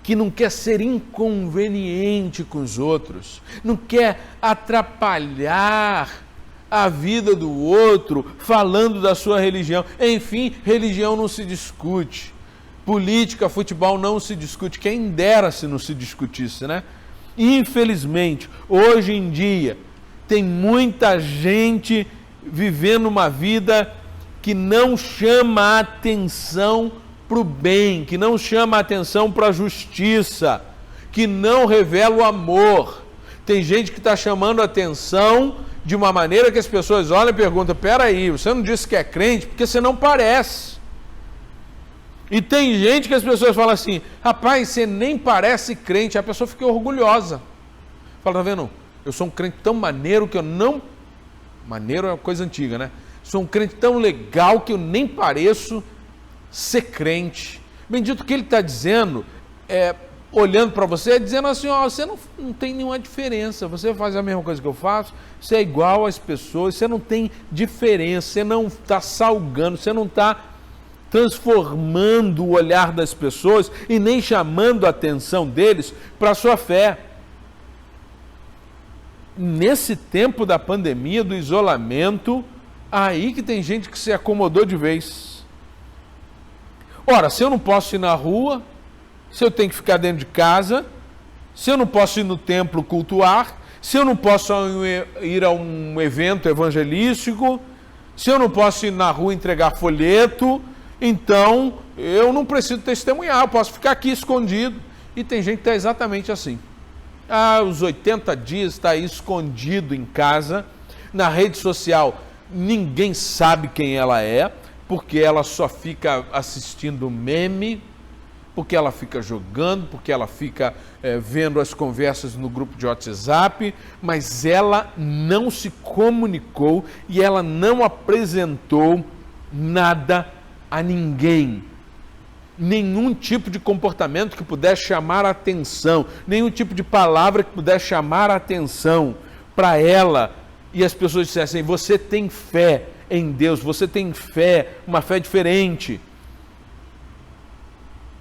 que não quer ser inconveniente com os outros, não quer atrapalhar a vida do outro falando da sua religião. Enfim, religião não se discute. Política, futebol não se discute. Quem dera se não se discutisse, né? Infelizmente, hoje em dia, tem muita gente vivendo uma vida que não chama a atenção para o bem, que não chama a atenção para a justiça, que não revela o amor. Tem gente que está chamando a atenção de uma maneira que as pessoas olham e perguntam: peraí, você não disse que é crente porque você não parece. E tem gente que as pessoas falam assim: rapaz, você nem parece crente. A pessoa fica orgulhosa. Fala: tá vendo? Eu sou um crente tão maneiro que eu não... Maneiro é uma coisa antiga, né? Sou um crente tão legal que eu nem pareço ser crente. Bendito, que ele está dizendo, olhando para você, dizendo assim: ó, você não tem nenhuma diferença, você faz a mesma coisa que eu faço, você é igual às pessoas, você não tem diferença, você não está salgando, você não está transformando o olhar das pessoas e nem chamando a atenção deles para a sua fé. Nesse tempo da pandemia, do isolamento, aí que tem gente que se acomodou de vez. Ora, se eu não posso ir na rua, se eu tenho que ficar dentro de casa, se eu não posso ir no templo cultuar, se eu não posso ir a um evento evangelístico, se eu não posso ir na rua entregar folheto, então eu não preciso testemunhar, eu posso ficar aqui escondido. E tem gente que está exatamente assim. Os 80 dias está aí escondido em casa, na rede social, ninguém sabe quem ela é, porque ela só fica assistindo meme, porque ela fica jogando, porque ela fica vendo as conversas no grupo de WhatsApp, mas ela não se comunicou e ela não apresentou nada a ninguém. Nenhum tipo de comportamento que pudesse chamar a atenção, nenhum tipo de palavra que pudesse chamar a atenção para ela, e as pessoas dissessem: você tem fé em Deus, você tem fé, uma fé diferente.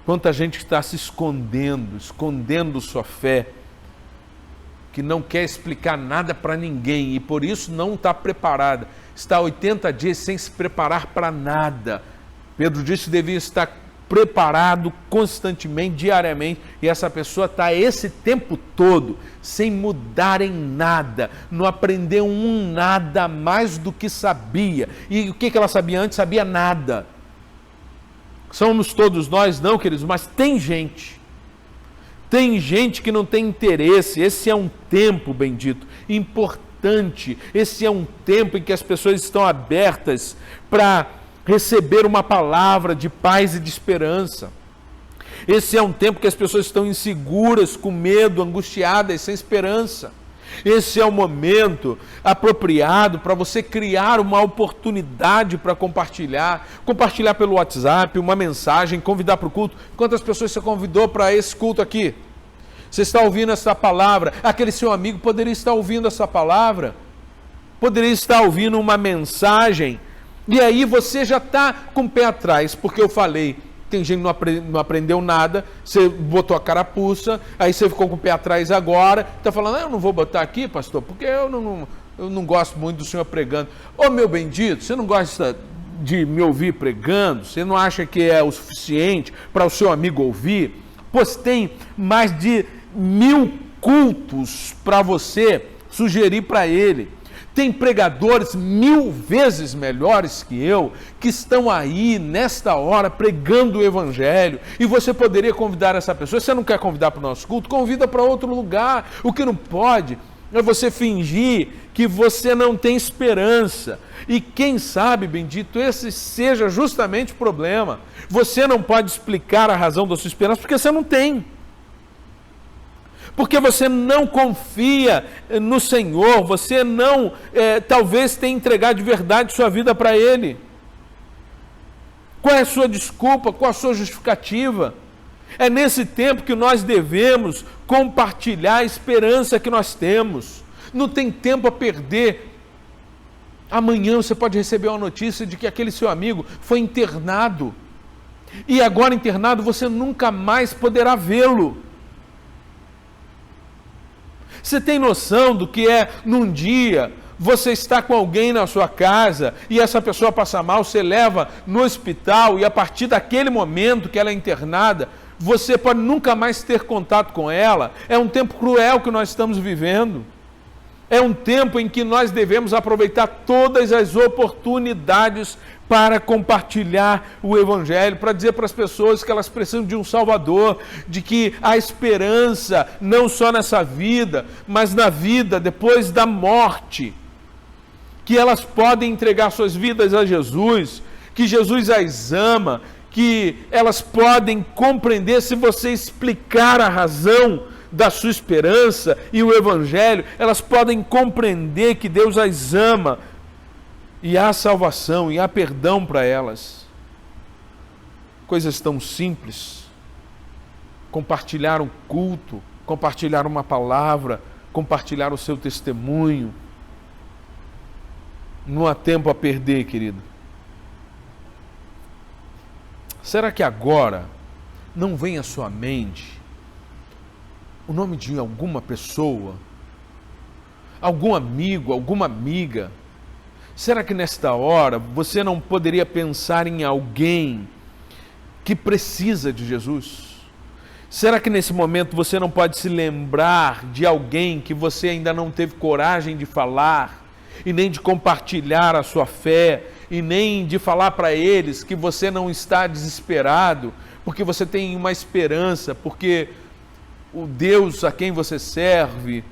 Quanta gente está se escondendo sua fé, que não quer explicar nada para ninguém e por isso não está preparada, está 80 dias sem se preparar para nada. Pedro disse que devia estar preparado constantemente, diariamente, e essa pessoa está esse tempo todo sem mudar em nada, não aprendeu nada mais do que sabia. E o que ela sabia antes? Sabia nada. Somos todos nós? Não, queridos, mas tem gente que não tem interesse. Esse é um tempo, bendito, importante, esse é um tempo em que as pessoas estão abertas para receber uma palavra de paz e de esperança. Esse é um tempo que as pessoas estão inseguras, com medo, angustiadas, sem esperança. Esse é o momento apropriado para você criar uma oportunidade para compartilhar pelo WhatsApp, uma mensagem, convidar para o culto. Quantas pessoas você convidou para esse culto aqui? Você está ouvindo essa palavra? Aquele seu amigo poderia estar ouvindo essa palavra, poderia estar ouvindo uma mensagem. E aí você já está com o pé atrás, porque eu falei, tem gente que não aprendeu nada, você botou a carapuça, aí você ficou com o pé atrás agora, está falando: eu não vou botar aqui, pastor, porque eu não gosto muito do senhor pregando. Ô meu bendito, você não gosta de me ouvir pregando? Você não acha que é o suficiente para o seu amigo ouvir? Pois tem mais de 1000 cultos para você sugerir para ele. Tem pregadores 1000 vezes melhores que eu, que estão aí nesta hora pregando o evangelho, e você poderia convidar essa pessoa. Se você não quer convidar para o nosso culto, convida para outro lugar. O que não pode é você fingir que você não tem esperança, e quem sabe, bendito, esse seja justamente o problema. Você não pode explicar a razão da sua esperança porque você não tem. Porque você não confia no Senhor, você não, talvez tenha entregado de verdade sua vida para Ele. Qual é a sua desculpa? Qual a sua justificativa? É nesse tempo que nós devemos compartilhar a esperança que nós temos. Não tem tempo a perder. Amanhã você pode receber uma notícia de que aquele seu amigo foi internado. E agora internado você nunca mais poderá vê-lo. Você tem noção do que é num dia você está com alguém na sua casa e essa pessoa passa mal, você leva no hospital e a partir daquele momento que ela é internada, você pode nunca mais ter contato com ela? É um tempo cruel que nós estamos vivendo. É um tempo em que nós devemos aproveitar todas as oportunidades para compartilhar o Evangelho, para dizer para as pessoas que elas precisam de um Salvador, de que há esperança não só nessa vida, mas na vida depois da morte, que elas podem entregar suas vidas a Jesus, que Jesus as ama, que elas podem compreender se você explicar a razão da sua esperança e o Evangelho, elas podem compreender que Deus as ama e há salvação e há perdão para elas. Coisas tão simples: compartilhar um culto, compartilhar uma palavra, compartilhar o seu testemunho. Não há tempo a perder, querido. Será que agora não vem à sua mente o nome de alguma pessoa, algum amigo, alguma amiga? Será que nesta hora você não poderia pensar em alguém que precisa de Jesus? Será que nesse momento você não pode se lembrar de alguém que você ainda não teve coragem de falar, e nem de compartilhar a sua fé, e nem de falar para eles que você não está desesperado, porque você tem uma esperança, porque o Deus a quem você serve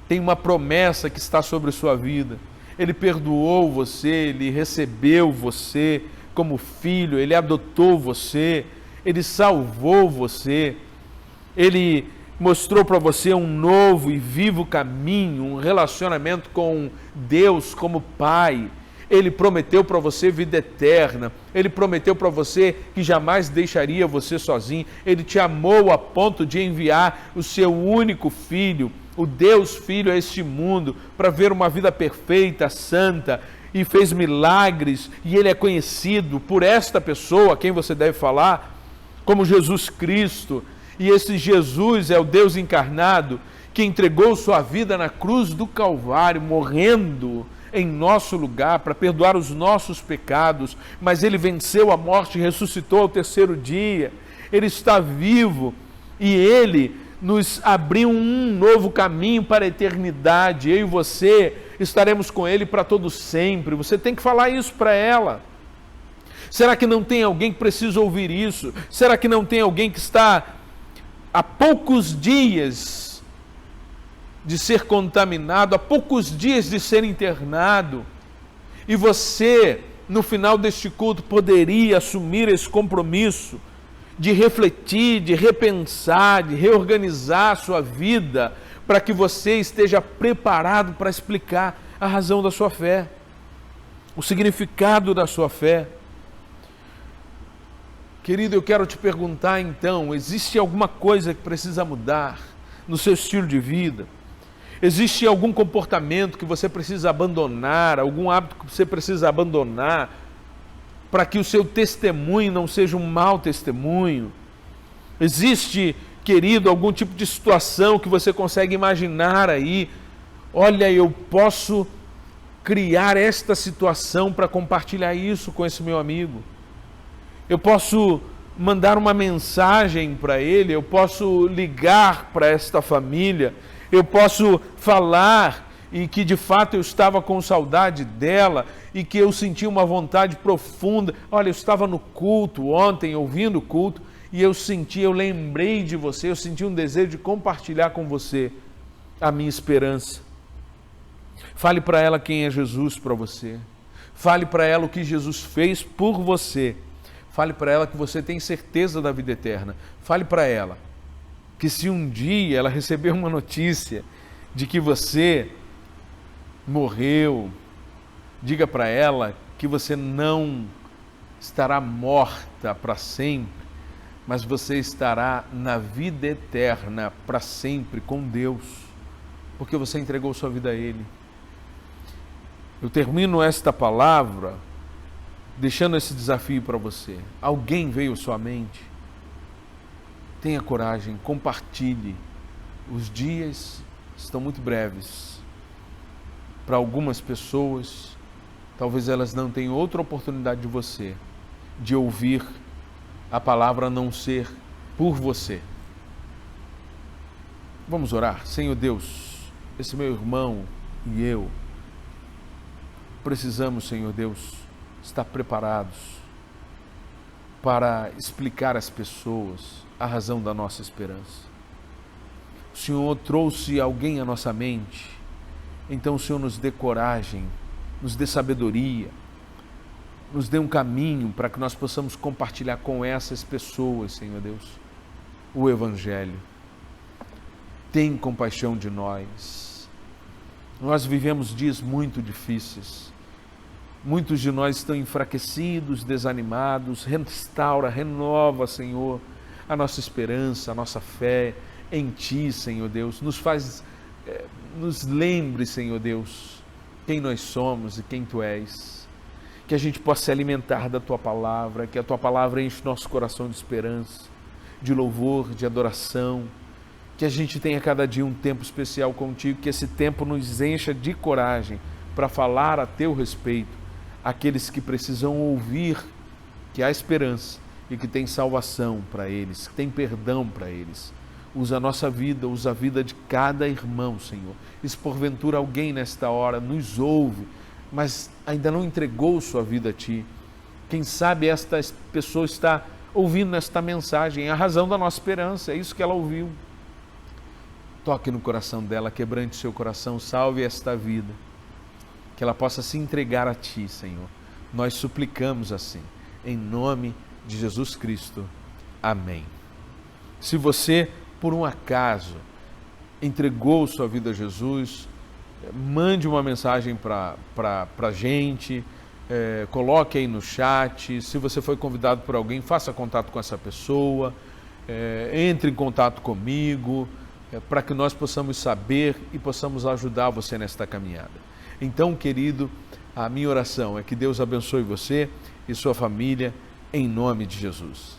tem uma promessa que está sobre a sua vida. Ele perdoou você, Ele recebeu você como filho, Ele adotou você, Ele salvou você, Ele mostrou para você um novo e vivo caminho, um relacionamento com Deus como Pai. Ele prometeu para você vida eterna, Ele prometeu para você que jamais deixaria você sozinho, Ele te amou a ponto de enviar o seu único Filho, o Deus Filho, a este mundo, para ver uma vida perfeita, santa, e fez milagres, e Ele é conhecido por esta pessoa a quem você deve falar, como Jesus Cristo. E esse Jesus é o Deus encarnado que entregou sua vida na cruz do Calvário, morrendo em nosso lugar para perdoar os nossos pecados, mas Ele venceu a morte e ressuscitou ao terceiro dia. Ele está vivo e Ele nos abriu um novo caminho para a eternidade. Eu e você estaremos com Ele para todo sempre. Você tem que falar isso para ela. Será que não tem alguém que precisa ouvir isso? Será que não tem alguém que está há poucos dias de ser contaminado, há poucos dias de ser internado, e você, no final deste culto, poderia assumir esse compromisso de refletir, de repensar, de reorganizar a sua vida, para que você esteja preparado para explicar a razão da sua fé, o significado da sua fé. Querido, eu quero te perguntar então, existe alguma coisa que precisa mudar no seu estilo de vida? Existe algum comportamento que você precisa abandonar, algum hábito que você precisa abandonar, para que o seu testemunho não seja um mau testemunho? Existe, querido, algum tipo de situação que você consegue imaginar aí? Olha, eu posso criar esta situação para compartilhar isso com esse meu amigo. Eu posso mandar uma mensagem para ele, eu posso ligar para esta família, eu posso falar e que de fato eu estava com saudade dela e que eu senti uma vontade profunda. Olha, eu estava no culto ontem, ouvindo o culto, e eu lembrei de você, eu senti um desejo de compartilhar com você a minha esperança. Fale para ela quem é Jesus para você. Fale para ela o que Jesus fez por você. Fale para ela que você tem certeza da vida eterna. Fale para ela que se um dia ela receber uma notícia de que você morreu, diga para ela que você não estará morta para sempre, mas você estará na vida eterna para sempre com Deus, porque você entregou sua vida a Ele. Eu termino esta palavra deixando esse desafio para você. Alguém veio à sua mente? Tenha coragem, compartilhe. Os dias estão muito breves. Para algumas pessoas, talvez elas não tenham outra oportunidade de você, de ouvir a palavra a não ser por você. Vamos orar. Senhor Deus, esse meu irmão e eu precisamos, Senhor Deus, estar preparados para explicar às pessoas a razão da nossa esperança. O Senhor trouxe alguém à nossa mente, então o Senhor nos dê coragem, nos dê sabedoria, nos dê um caminho para que nós possamos compartilhar com essas pessoas, Senhor Deus, o Evangelho. Tem compaixão de nós. Nós vivemos dias muito difíceis. Muitos de nós estão enfraquecidos, desanimados. Restaura, renova, Senhor, a nossa esperança, a nossa fé em Ti, Senhor Deus. Nos lembre, Senhor Deus, quem nós somos e quem Tu és. Que a gente possa se alimentar da Tua palavra, que a Tua palavra enche nosso coração de esperança, de louvor, de adoração. Que a gente tenha cada dia um tempo especial contigo, que esse tempo nos encha de coragem para falar a Teu respeito, aqueles que precisam ouvir que há esperança e que tem salvação para eles, que tem perdão para eles. Usa a nossa vida, usa a vida de cada irmão, Senhor. E se porventura alguém nesta hora nos ouve, mas ainda não entregou sua vida a Ti, quem sabe esta pessoa está ouvindo esta mensagem, é a razão da nossa esperança, é isso que ela ouviu. Toque no coração dela, quebrante seu coração, salve esta vida, que ela possa se entregar a Ti, Senhor. Nós suplicamos assim, em nome de Jesus Cristo. Amém. Se você, por um acaso, entregou sua vida a Jesus, mande uma mensagem para a gente, coloque aí no chat. Se você foi convidado por alguém, faça contato com essa pessoa, entre em contato comigo, para que nós possamos saber e possamos ajudar você nesta caminhada. Então, querido, a minha oração é que Deus abençoe você e sua família, em nome de Jesus.